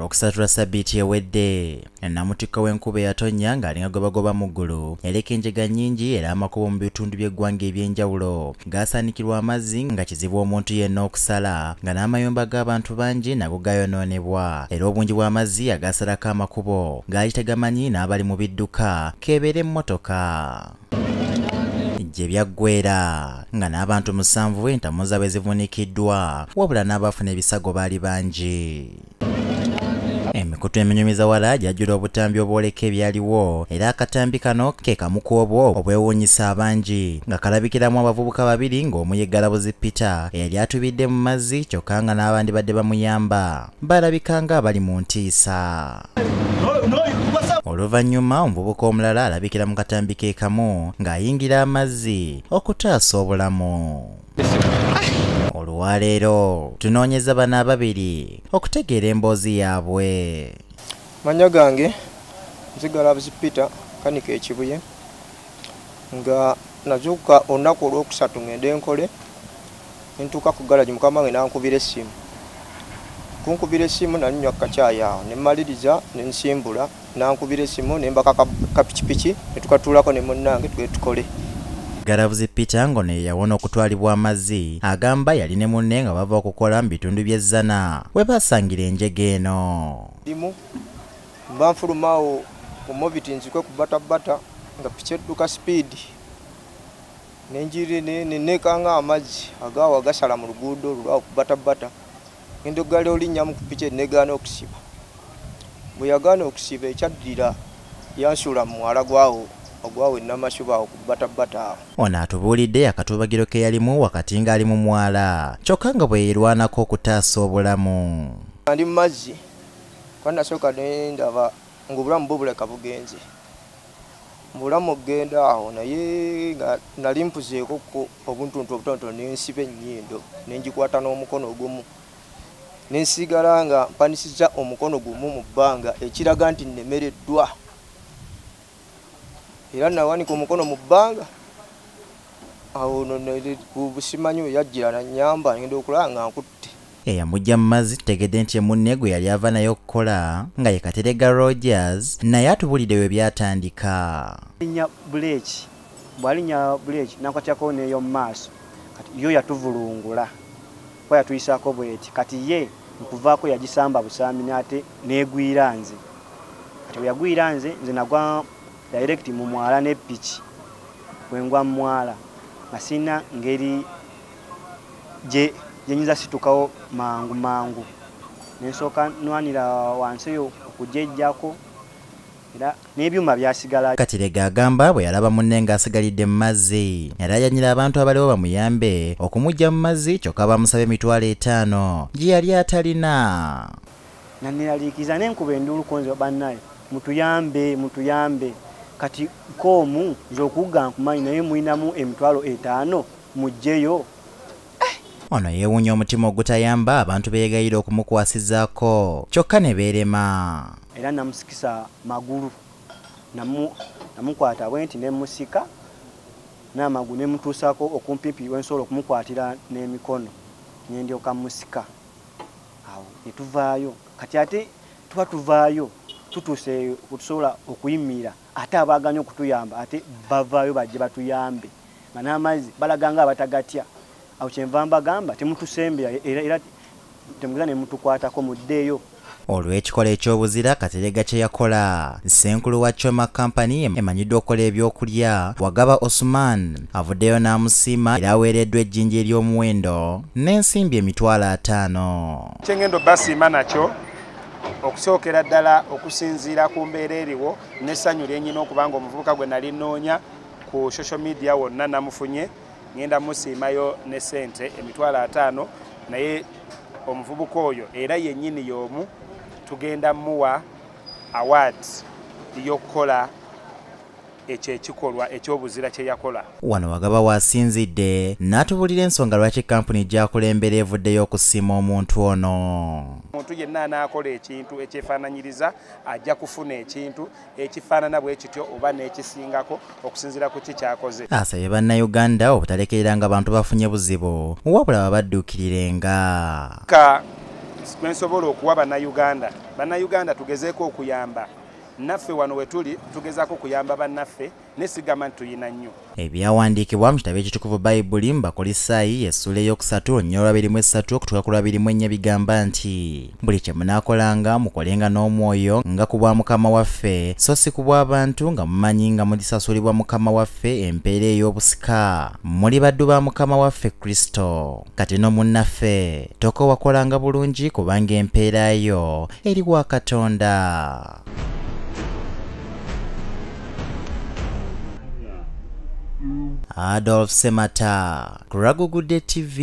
okusatula sabbiiti ewedde namutikko w'enkuba eyatonnya ng'alinga gobagoba mu ggulu ereka enjega nnyingi era amakubo mu bitundu by'eggwanga eby'enjawulo gaasaanikirwa amazzi nga kizibu omuntu yenna okusala nga n'amayumba g'abantu bangi nago gayonoonebwa era obungi bw'amazzi agaasalako amakubo gaali tegamanyi n'abali mu bidduka keebeera emmotoka gye byaggweera nga n'abantu 7 entamu zaabwe zivunikiddwa wabula n'abafuna ebisago baali bangi. Emikutu eminyumiza wala gyajjula obutambi obwoleka ebyaliwo era akatambi kano ke kamu ku obwo obwewuunyisa abangi nga kalabikiramu abavubuka babiri ng'omu ye Galabuzi Peter eyali atubidde mu mazzi kyokka nga n'abandi badde bamuyamba balabika nga abali mu ntiisa. Oluvannyuma omuvubuka omulala alabikira mu katambi ke kamu ng'ayingira amazzi okutaasa obulamu. Olwaleero tunoonyeza bano ababiri okutegeera emboozi yaabwe. Manya gange nze Galabuzi Peter kanika ekibuye nga nazuuka olunaku olwokusatu ngende nkole ntuuka ku galaji mukama wange nankubira essimu. Kunkubira essimu nanywa kacaayi awo ne mmaliriza ne nsimbula nankubira essimu ne mbaka kapikipiki ne tukatuulako ne munnange tukole. Galabuzi Peter ngono yawona okutwalibwa amazzi agamba yali ne munne nga bava okukola mu bitundu by'ezzana we basangira enjega eno. Dimu mba nfulumaawo omubiti nzikwe ku batabata nga piki edduka sipiidi nenjiri nekanga amazzi agaawo agasala mu luguudo olwawo ku batabata ngendo gale olinnyamu ku piki negaana okusiba. Bwe yagaana okusiba ekyaddira yansuula mu mwala gwawo ogwawe namashuba okubatabata. Ono atubuulidde akatubagiro ke yalimu wakati ng'ali mu mwala kyokka nga bwe yerwanako okutaasa obulamu. Ndi mu mazzi kwa nasooka ne ndaba ng'obulamu bwo buleka bugenze. Mu bulamu okgenda awo naye nga nali mpuzeeko obuntuntu obutonotono ne nsiba ennyindo ne ngikwata n'omukono ogumu ne nsigala nga mpanisizza omukono gumu mu bbanga ekiraga nti nnemereddwa. Era nawanika omukono mu bbanga awo busimanyi yajjira nanyamba ngenda okulaba nga nkutte. Eyamujja mu mazzi tutegedde nti munne gwe yali ava naye okukola nga ye Katerega Rogers naye atubulidde we byatandika. Linya buleki bwalinya buleki nakwatyako neyo mu maaso kati yo yatuvulungula kwa yatuyisaako bweti kati ye nkuvaako yagisamba busambi nate negwira nze kati yagwira nze nagwa direct mu mwala ne piki wengwa mwala masina ngeri je nyiza situkawo mangu nensoka nwanira wansi yo okujejjako era n'ebyuma byasigala. Katerega agamba bwe yalaba munne ng'asigalidde mu mazzi era yanyira abantu abaliwo bamuyambe okumujja mu mazzi kyokka bamusaba $5,000 gye yali atalina. Naniraliikiza n'enkuba enduulu konze bannaye mutuyambe kati koomu nze okugga nkumanyi naye mulinamu $5,000 mujjeyo. Ono yeewuunya omutima ogutayamba abantu beegayira okumukwasizaako kyokka ne beerema. Era namusikisa magulu namukwata bwenti nemusika n'amagulu nemutuusaako okumpimpi wensobola okumukwatira n'emikono nendyoka musika awo netuvaayo kati ate tuba tuvaayo tutuuse kutusobola okuyimira ate abaaganya okutuyamba ate bavaayo bajje batuyambe nga n'amazzi balaganga abatagatya awo kyenva mbagamba temutusembera era temugeza ne mutukwatako muddeeyo. Olw'ekikola eky'obuzira Katerega kye yakola Ssenkulu wa Choma Company emanyiddwa okukola ebyokulya Wagaba Osman avuddeyo n'amusiima era aweereddwa ejjinja ery'omuwendo n'ensimbi $5,000. Kyengendo basiima nakyo okusookera ddala okusinziira ku mbeera eriwo n'essanyu lyennyina okubanga omuvubuka gwe nali nnoonya ku social media wonna namufunye ngenda musiimayo ne ssente $5,000 naye omuvubuka oyo era yennyini y'omu tugenda muwa award y'okukola ekyo ekikolwa eky'obuzira kye yakola. Wano Wagaba waasinzidde n'atubulira ensonga lwaki kampuni gy'akulembera evuddeyo okusiima omuntu ono. Omuntu yenna anaakola ekintu ekyefaananyiriza ajja kufuna ekintu ekifaanana bwe kityo oba n'ekisingako okusinziira ku kikyakoze. Asabye bannayuganda obutalekereranga abantu bafunye buzibu wabula babadduukirirenga. kwensobola okuwa bannayuganda tugezeeko okuyamba naffe wano wetuli tugezaako okuyamba bannaffe nesigama nti tuyina nnyo. Ebyawandiikibwa mu kitabo ekitukuvu Bayibuli Bakolosaayi essula ey'okusatu olunya olwa 23 okutuuka ku lwa 24 bigamba nti buli kye munaakolanga mukolenga n'omwoyo nga ku bwa Mukama waffe so si ku bw'abantu nga mumanyi nga mulisasulibwa Mukama waffe empeera ey'obusika muli baddu ba Mukama waffe Kristo. Kati no munnaffe tokowakolanga bulungi kubanga empeera yo eri wa Katonda. Adolf Semata, Kuragugudde TV.